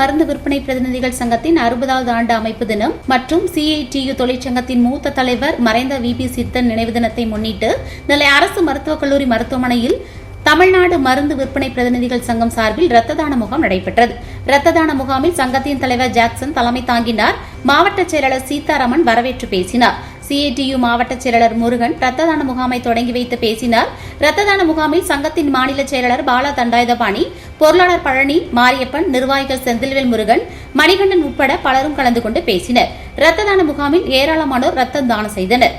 மருந்து விற்பனை பிரதிநிதிகள் சங்கத்தின் 60வது ஆண்டு அமைப்பு தினம் மற்றும் CITU தொழிற்சங்கத்தின் மூத்த தலைவர் மறைந்த VP சித்தன் நினைவு தினத்தை முன்னிட்டு நெல்லை அரசு மருத்துவக் கல்லூரி மருத்துவமனையில் தமிழ்நாடு மருந்து விற்பனை பிரதிநிதிகள் சங்கம் சார்பில் இரத்த தான முகாம் நடைபெற்றது. இரத்த தான முகாமில் சங்கத்தின் தலைவர் ஜாக்சன் தலைமை தாங்கினார். மாவட்ட செயலாளர் சீதாராமன் வரவேற்று பேசினார். CITU மாவட்ட செயலாளர் முருகன் இரத்த தான முகாமை தொடங்கி வைத்து பேசினார். இரத்த தான முகாமில் சங்கத்தின் மாநில செயலாளர் பாலா தண்டாயுதபாணி, பொருளாளர் பழனி, மாரியப்பன், நிர்வாகிகள் செந்தில்வேல் முருகன், மணிகண்டன் உட்பட பலரும் கலந்து கொண்டு பேசினர். இரத்த தான முகாமில் ஏராளமானோர் இரத்த தானம் செய்தனர்.